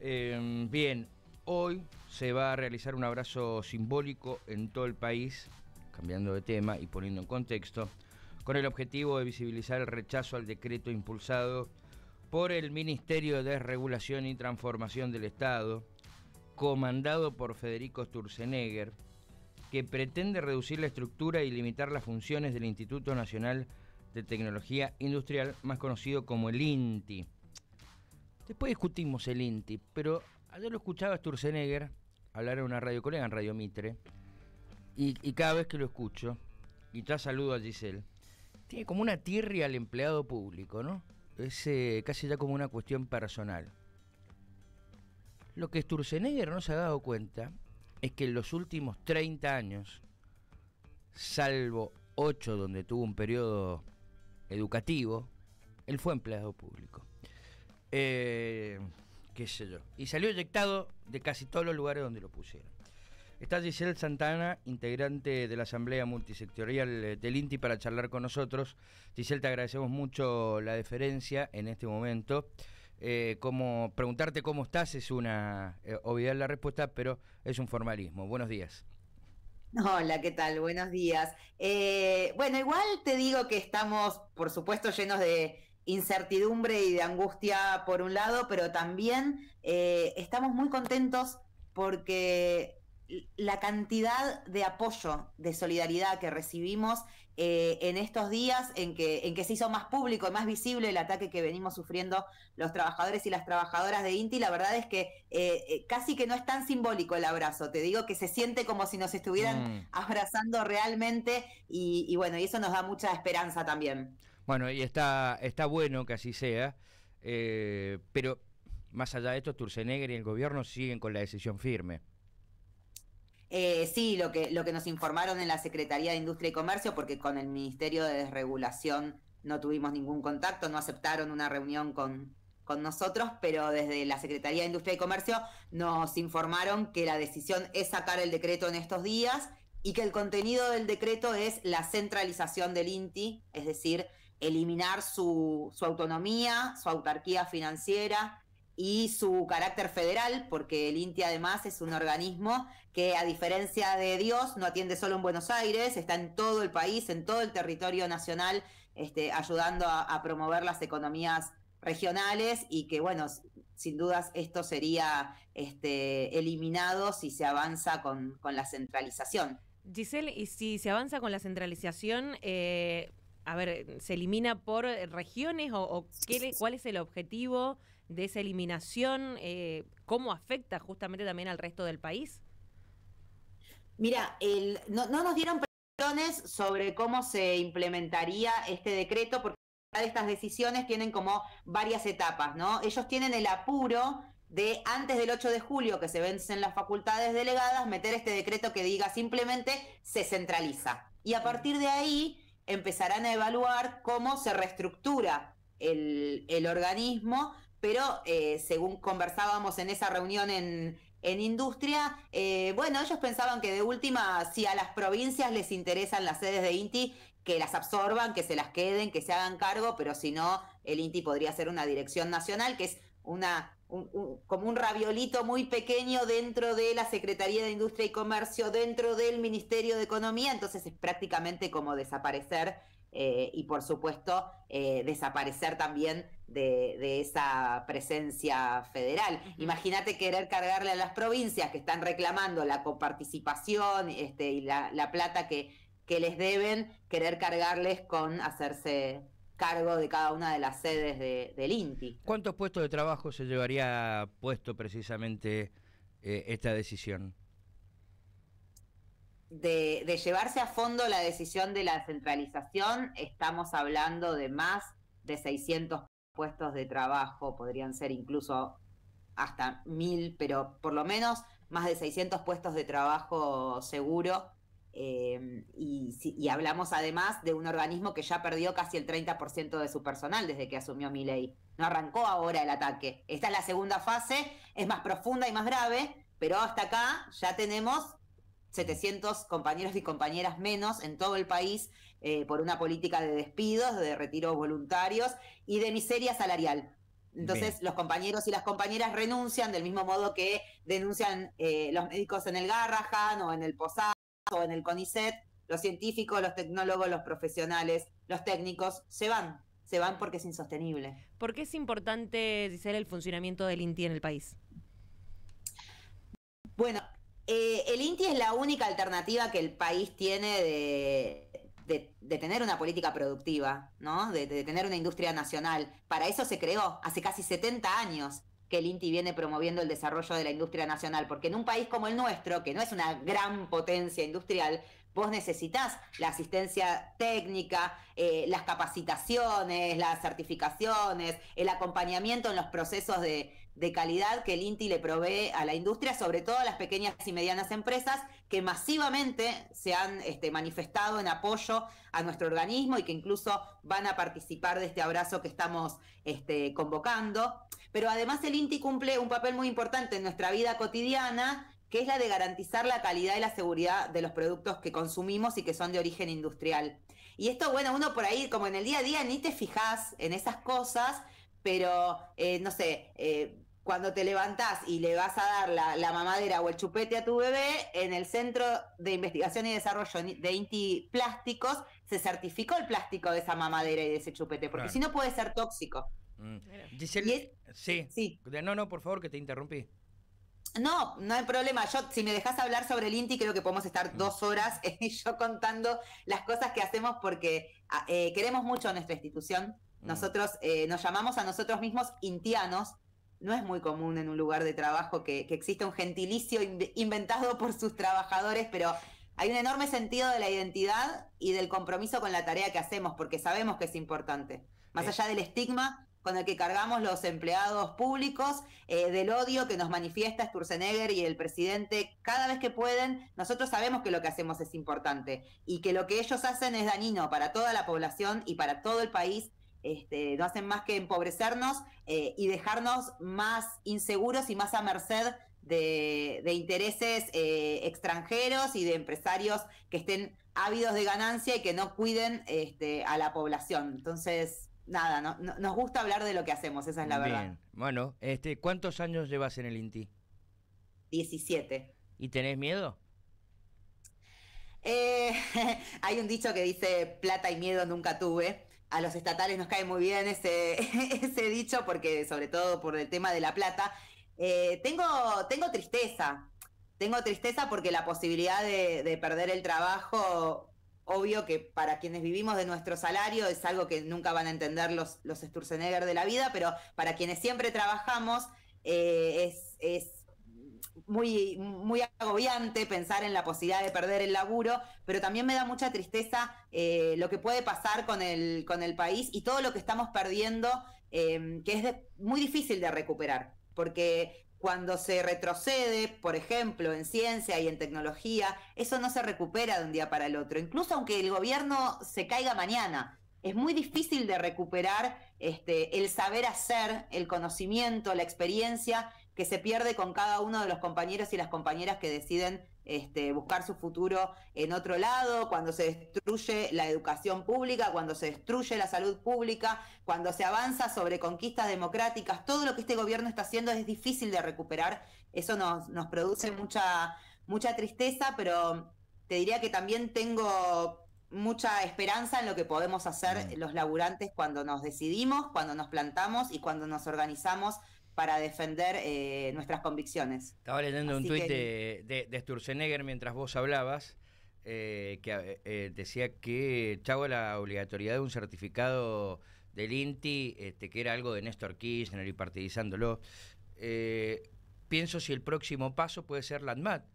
Bien, hoy se va a realizar un abrazo simbólico en todo el país, cambiando de tema y poniendo en contexto, con el objetivo de visibilizar el rechazo al decreto impulsado por el Ministerio de Desregulación y Transformación del Estado, comandado por Federico Sturzenegger, que pretende reducir la estructura y limitar las funciones del Instituto Nacional de Tecnología Industrial, más conocido como el INTI. Después discutimos el INTI, pero ayer lo escuchaba Sturzenegger hablar en una radio colega, en Radio Mitre, y cada vez que lo escucho, y ya saludo a Giselle, tiene como una tirria al empleado público, ¿no? Es casi ya como una cuestión personal. Lo que Sturzenegger no se ha dado cuenta es que en los últimos 30 años, salvo 8 donde tuvo un periodo educativo, él fue empleado público. Qué sé yo. Y salió eyectado de casi todos los lugares donde lo pusieron. Está Giselle Santana, integrante de la Asamblea Multisectorial del INTI, para charlar con nosotros. Giselle, te agradecemos mucho la deferencia en este momento. Como preguntarte cómo estás es una obviedad la respuesta, pero es un formalismo. Buenos días. Hola, ¿qué tal? Buenos días. Bueno, igual te digo que estamos, por supuesto, llenos de incertidumbre y de angustia por un lado, pero también estamos muy contentos porque la cantidad de apoyo, de solidaridad que recibimos en estos días en que se hizo más público y más visible el ataque que venimos sufriendo los trabajadores y las trabajadoras de INTI, la verdad es que casi que no es tan simbólico el abrazo, te digo que se siente como si nos estuvieran abrazando realmente y bueno, y eso nos da mucha esperanza también. Bueno, y está bueno que así sea, pero más allá de esto, Sturzenegger y el gobierno siguen con la decisión firme. Sí, lo que nos informaron en la Secretaría de Industria y Comercio, porque con el Ministerio de Desregulación no tuvimos ningún contacto, no aceptaron una reunión con nosotros, pero desde la Secretaría de Industria y Comercio nos informaron que la decisión es sacar el decreto en estos días y que el contenido del decreto es la centralización del INTI, es decir, eliminar su autonomía, su autarquía financiera y su carácter federal, porque el INTI además es un organismo que, a diferencia de Dios, no atiende solo en Buenos Aires, está en todo el país, en todo el territorio nacional, ayudando a promover las economías regionales y que, bueno, sin dudas esto sería eliminado si se avanza con la centralización. Giselle, y si se avanza con la centralización, a ver, ¿se elimina por regiones o cuál es el objetivo de esa eliminación? ¿Cómo afecta justamente también al resto del país? Mira, no nos dieron precisiones sobre cómo se implementaría este decreto, porque estas decisiones tienen como varias etapas, ¿no? Ellos tienen el apuro de antes del 8 de julio, que se vencen las facultades delegadas, meter este decreto que diga simplemente se centraliza. Y a partir de ahí empezarán a evaluar cómo se reestructura el organismo, pero según conversábamos en esa reunión en industria, bueno, ellos pensaban que de última, si a las provincias les interesan las sedes de INTI, que las absorban, que se las queden, que se hagan cargo, pero si no, el INTI podría ser una dirección nacional, que es como un raviolito muy pequeño dentro de la Secretaría de Industria y Comercio, dentro del Ministerio de Economía, entonces es prácticamente como desaparecer y por supuesto desaparecer también de esa presencia federal. Imagínate querer cargarle a las provincias que están reclamando la coparticipación y la plata que les deben, querer cargarles con hacerse cargo de cada una de las sedes del INTI. ¿Cuántos puestos de trabajo se llevaría puesto precisamente esta decisión? De llevarse a fondo la decisión de la centralización, estamos hablando de más de 600 puestos de trabajo, podrían ser incluso hasta 1000, pero por lo menos más de 600 puestos de trabajo seguro. Y hablamos además de un organismo que ya perdió casi el 30% de su personal desde que asumió Milei. No arrancó ahora el ataque. Esta es la segunda fase, es más profunda y más grave, pero hasta acá ya tenemos 700 compañeros y compañeras menos en todo el país por una política de despidos, de retiros voluntarios y de miseria salarial. Entonces los compañeros y las compañeras renuncian del mismo modo que denuncian los médicos en el Garrahan o en el Posada o en el CONICET, los científicos, los tecnólogos, los profesionales, los técnicos se van porque es insostenible. ¿Por qué es importante, Gisela, el funcionamiento del INTI en el país? Bueno, el INTI es la única alternativa que el país tiene de tener una política productiva, ¿no? De tener una industria nacional. Para eso se creó hace casi 70 años que el INTI viene promoviendo el desarrollo de la industria nacional, porque en un país como el nuestro, que no es una gran potencia industrial, vos necesitas la asistencia técnica, las capacitaciones, las certificaciones, el acompañamiento en los procesos de calidad que el INTI le provee a la industria, sobre todo a las pequeñas y medianas empresas que masivamente se han manifestado en apoyo a nuestro organismo y que incluso van a participar de este abrazo que estamos convocando. Pero además el INTI cumple un papel muy importante en nuestra vida cotidiana, que es la de garantizar la calidad y la seguridad de los productos que consumimos y que son de origen industrial. Y esto, bueno, uno por ahí, como en el día a día, ni te fijás en esas cosas, pero, no sé, cuando te levantás y le vas a dar la mamadera o el chupete a tu bebé, en el Centro de Investigación y Desarrollo de INTI Plásticos se certificó el plástico de esa mamadera y de ese chupete, porque si no puede ser tóxico. Gisela, sí. No, por favor, que te interrumpí. No hay problema. Yo, si me dejas hablar sobre el INTI, creo que podemos estar 2 horas yo contando las cosas que hacemos porque queremos mucho a nuestra institución. Nosotros nos llamamos a nosotros mismos intianos. No es muy común en un lugar de trabajo que exista un gentilicio inventado por sus trabajadores, pero hay un enorme sentido de la identidad y del compromiso con la tarea que hacemos, porque sabemos que es importante. Más allá del estigma con el que cargamos los empleados públicos, del odio que nos manifiesta Sturzenegger y el presidente cada vez que pueden, nosotros sabemos que lo que hacemos es importante y que lo que ellos hacen es dañino para toda la población y para todo el país. No hacen más que empobrecernos y dejarnos más inseguros y más a merced de intereses extranjeros y de empresarios que estén ávidos de ganancia y que no cuiden a la población. Entonces, nada, nos gusta hablar de lo que hacemos, esa es la verdad. Bien, bueno, ¿cuántos años llevas en el INTI? 17. ¿Y tenés miedo? Hay un dicho que dice, plata y miedo nunca tuve. A los estatales nos cae muy bien ese dicho, porque sobre todo por el tema de la plata. Tengo tristeza. Tengo tristeza porque la posibilidad de perder el trabajo, obvio que para quienes vivimos de nuestro salario es algo que nunca van a entender los Sturzenegger de la vida, pero para quienes siempre trabajamos es muy, muy agobiante pensar en la posibilidad de perder el laburo, pero también me da mucha tristeza lo que puede pasar con el país y todo lo que estamos perdiendo, que es muy difícil de recuperar, porque cuando se retrocede, por ejemplo, en ciencia y en tecnología, eso no se recupera de un día para el otro, incluso aunque el gobierno se caiga mañana. Es muy difícil de recuperar el saber hacer, el conocimiento, la experiencia que se pierde con cada uno de los compañeros y las compañeras que deciden buscar su futuro en otro lado, cuando se destruye la educación pública, cuando se destruye la salud pública, cuando se avanza sobre conquistas democráticas. Todo lo que este gobierno está haciendo es difícil de recuperar. Eso nos produce mucha tristeza, pero te diría que también tengo mucha esperanza en lo que podemos hacer los laburantes cuando nos decidimos, cuando nos plantamos y cuando nos organizamos para defender nuestras convicciones. Estaba leyendo un tuit de Sturzenegger mientras vos hablabas, que decía que echaba la obligatoriedad de un certificado del INTI, que era algo de Néstor Kirchner y partidizándolo. Pienso si el próximo paso puede ser la ANMAT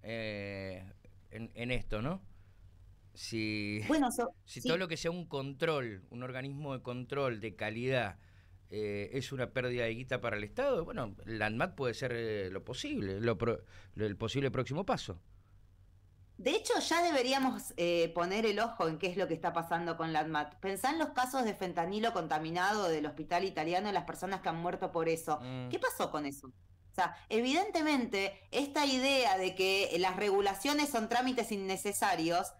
en esto, ¿no? Si todo lo que sea un control, un organismo de control de calidad, es una pérdida de guita para el Estado, bueno, la ANMAT puede ser lo posible, el posible próximo paso. De hecho, ya deberíamos poner el ojo en qué es lo que está pasando con la ANMAT. Pensá en los casos de fentanilo contaminado del hospital italiano y las personas que han muerto por eso. ¿Qué pasó con eso? O sea, evidentemente, esta idea de que las regulaciones son trámites innecesarios,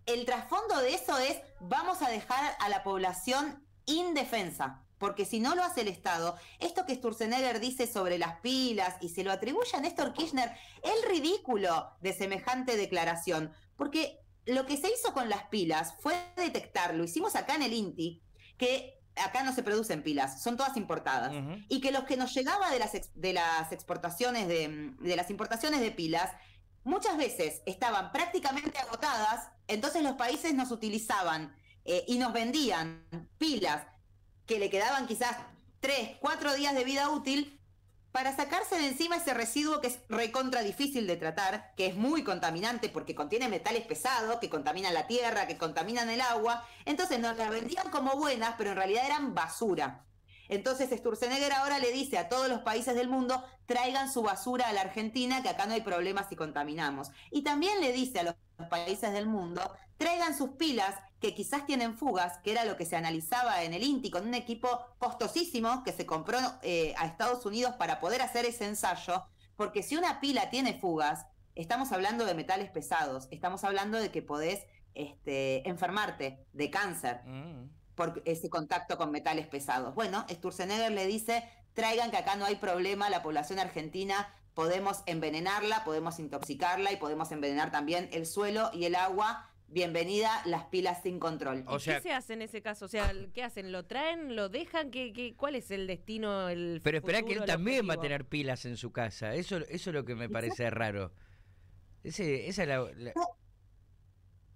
el trasfondo de eso es, vamos a dejar a la población indefensa. porque si no lo hace el Estado, esto que Sturzenegger dice sobre las pilas y se lo atribuye a Néstor Kirchner, es ridículo de semejante declaración, porque lo que se hizo con las pilas fue detectar, lo hicimos acá en el INTI, que acá no se producen pilas, son todas importadas, y que los que nos llegaba de las exportaciones de las importaciones de pilas muchas veces estaban prácticamente agotadas, entonces los países nos utilizaban y nos vendían pilas que le quedaban quizás 3, 4 días de vida útil para sacarse de encima ese residuo que es recontra difícil de tratar, que es muy contaminante porque contiene metales pesados, que contaminan la tierra, que contaminan el agua. Entonces nos las vendían como buenas, pero en realidad eran basura. Entonces Sturzenegger ahora le dice a todos los países del mundo, traigan su basura a la Argentina, que acá no hay problemas si contaminamos. Y también le dice a los países del mundo, traigan sus pilas, que quizás tienen fugas, que era lo que se analizaba en el INTI, con un equipo costosísimo que se compró a Estados Unidos para poder hacer ese ensayo, porque si una pila tiene fugas, estamos hablando de metales pesados, estamos hablando de que podés enfermarte de cáncer por ese contacto con metales pesados. Bueno, Sturzenegger le dice, traigan que acá no hay problema, la población argentina podemos envenenarla, podemos intoxicarla y podemos envenenar también el suelo y el agua. Bienvenida las pilas sin control. O sea, ¿qué se hace en ese caso? O sea, ¿qué hacen? ¿Lo traen? ¿Lo dejan? ¿Cuál es el destino? Pero espera que él también va a tener pilas en su casa. Eso es lo que me parece raro. Esa es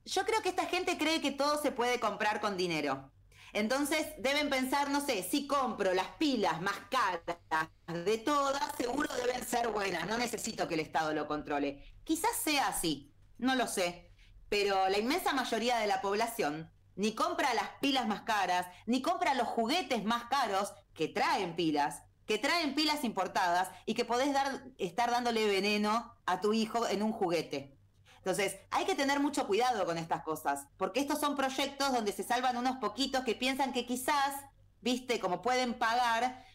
Yo creo que esta gente cree que todo se puede comprar con dinero. Entonces deben pensar, no sé, si compro las pilas más caras de todas, seguro deben ser buenas. No necesito que el Estado lo controle. Quizás sea así, no lo sé. Pero la inmensa mayoría de la población ni compra las pilas más caras, ni compra los juguetes más caros que traen pilas importadas y que podés estar dándole veneno a tu hijo en un juguete. Entonces, hay que tener mucho cuidado con estas cosas, porque estos son proyectos donde se salvan unos poquitos que piensan que quizás, viste, como pueden pagar,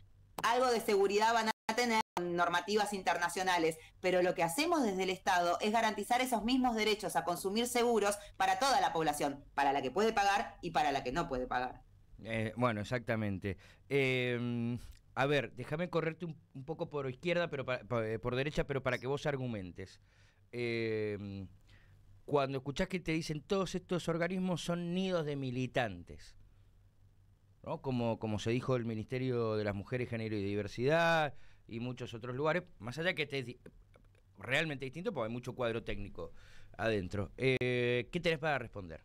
algo de seguridad van a tener normativas internacionales, pero lo que hacemos desde el Estado es garantizar esos mismos derechos a consumir seguros para toda la población, para la que puede pagar y para la que no puede pagar. Bueno, exactamente. A ver, déjame correrte un poco por izquierda, pero por derecha, pero para que vos argumentes. Cuando escuchás que te dicen todos estos organismos son nidos de militantes, ¿no? Como se dijo el Ministerio de las Mujeres, Género y Diversidad y muchos otros lugares, más allá que este es realmente distinto porque hay mucho cuadro técnico adentro. ¿Qué tenés para responder?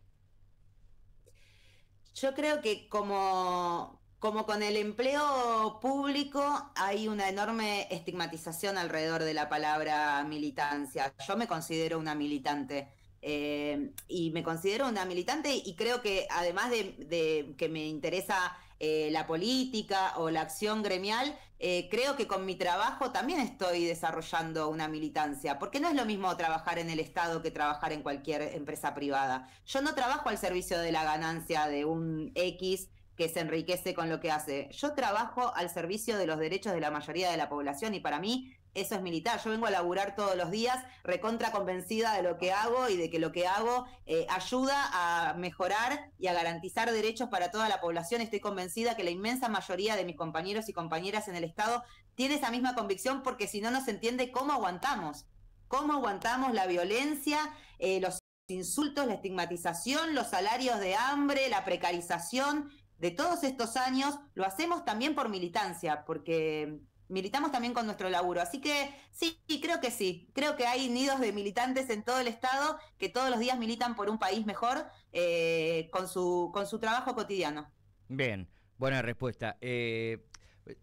Yo creo que como con el empleo público hay una enorme estigmatización alrededor de la palabra militancia. Yo me considero una militante. Y me considero una militante y creo que además de que me interesa la política o la acción gremial, creo que con mi trabajo también estoy desarrollando una militancia, porque no es lo mismo trabajar en el Estado que trabajar en cualquier empresa privada. Yo no trabajo al servicio de la ganancia de un X que se enriquece con lo que hace. Yo trabajo al servicio de los derechos de la mayoría de la población y para mí eso es militar. Yo vengo a laburar todos los días recontra convencida de lo que hago y de que lo que hago ayuda a mejorar y a garantizar derechos para toda la población. Estoy convencida que la inmensa mayoría de mis compañeros y compañeras en el Estado tiene esa misma convicción, porque si no, no se entiende cómo aguantamos la violencia, los insultos, la estigmatización, los salarios de hambre, la precarización de todos estos años. Lo hacemos también por militancia, porque militamos también con nuestro laburo. Así que sí, creo que sí. Creo que hay nidos de militantes en todo el Estado que todos los días militan por un país mejor con su trabajo cotidiano. Bien, buena respuesta.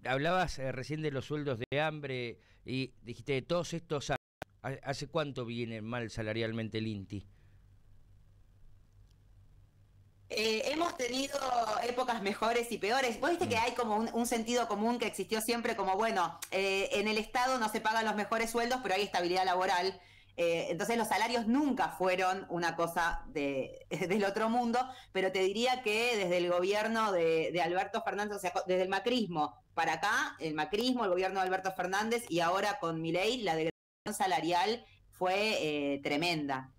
Hablabas recién de los sueldos de hambre y dijiste de todos estos años. ¿Hace cuánto viene mal salarialmente el INTI? Hemos tenido épocas mejores y peores. Vos viste que hay como un sentido común que existió siempre, como bueno, en el Estado no se pagan los mejores sueldos, pero hay estabilidad laboral. Entonces los salarios nunca fueron una cosa del otro mundo, pero te diría que desde el gobierno de Alberto Fernández, o sea, desde el macrismo para acá, el macrismo, el gobierno de Alberto Fernández y ahora con Milei, la degradación salarial fue tremenda.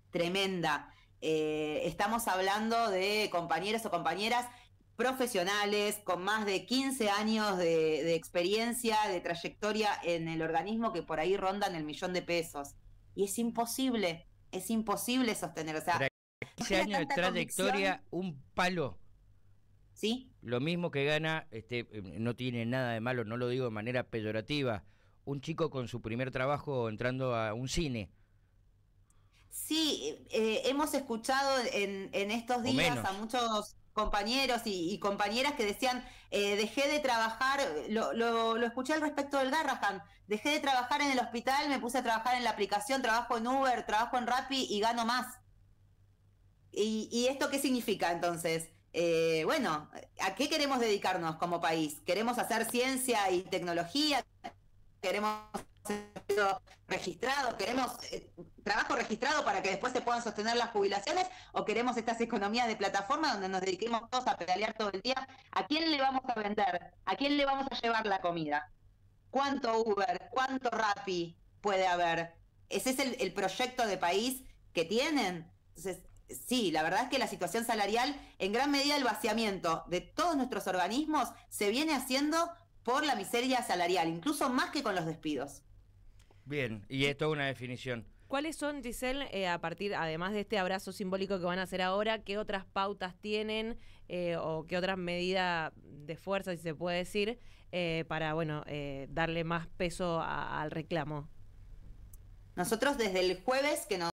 Estamos hablando de compañeros o compañeras profesionales con más de 15 años de experiencia, de trayectoria en el organismo que por ahí rondan el $1.000.000. Y es imposible sostener. O sea, 15 años de trayectoria, un palo. ¿Sí? Lo mismo que gana, no tiene nada de malo, no lo digo de manera peyorativa, un chico con su primer trabajo entrando a un cine. Sí, hemos escuchado en estos O días menos. a muchos compañeros y compañeras que decían, dejé de trabajar, lo escuché al respecto del Garrahan, dejé de trabajar en el hospital, me puse a trabajar en la aplicación, trabajo en Uber, trabajo en Rappi y gano más. ¿Y esto qué significa entonces? Bueno, ¿a qué queremos dedicarnos como país? ¿Queremos hacer ciencia y tecnología? ¿Queremos registrado? ¿Queremos trabajo registrado para que después se puedan sostener las jubilaciones? ¿O queremos estas economías de plataforma donde nos dediquemos todos a pedalear todo el día? ¿A quién le vamos a vender? ¿A quién le vamos a llevar la comida? ¿Cuánto Uber? ¿Cuánto Rappi puede haber? ¿Ese es el proyecto de país que tienen? Entonces, sí, la verdad es que la situación salarial, en gran medida el vaciamiento de todos nuestros organismos se viene haciendo por la miseria salarial, incluso más que con los despidos. Bien, y esto es una definición. ¿Cuáles son, Giselle, además de este abrazo simbólico que van a hacer ahora, qué otras pautas tienen o qué otras medidas de fuerza, si se puede decir, para darle más peso al reclamo? Nosotros desde el jueves que nos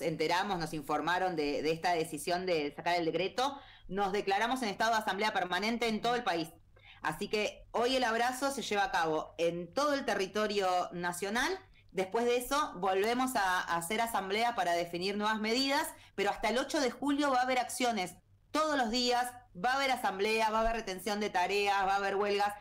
enteramos, nos informaron de esta decisión de sacar el decreto, nos declaramos en estado de asamblea permanente en todo el país. Así que hoy el abrazo se lleva a cabo en todo el territorio nacional. Después de eso volvemos a hacer asamblea para definir nuevas medidas, pero hasta el 8 de julio va a haber acciones todos los días, va a haber asamblea, va a haber retención de tareas, va a haber huelgas.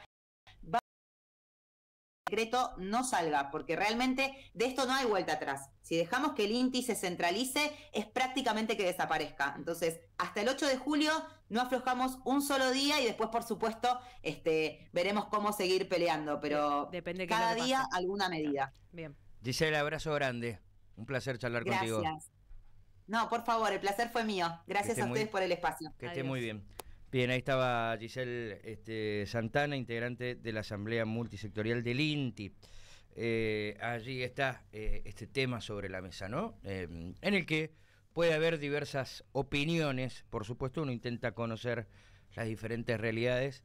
Decreto no salga, porque realmente de esto no hay vuelta atrás. Si dejamos que el INTI se centralice, es prácticamente que desaparezca. Entonces, hasta el 8 de julio no aflojamos un solo día y después, por supuesto, veremos cómo seguir peleando, pero depende cada día alguna medida. Bien. Giselle, abrazo grande. Un placer charlar contigo. Gracias. No, por favor, el placer fue mío. Gracias a ustedes por el espacio. Que esté muy bien. Bien, ahí estaba Giselle Santana, integrante de la Asamblea Multisectorial del INTI. Allí está este tema sobre la mesa, ¿no? En el que puede haber diversas opiniones. Por supuesto, uno intenta conocer las diferentes realidades.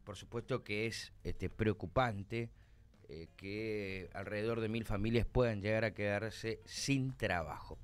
Por supuesto que es preocupante que alrededor de 1000 familias puedan llegar a quedarse sin trabajo.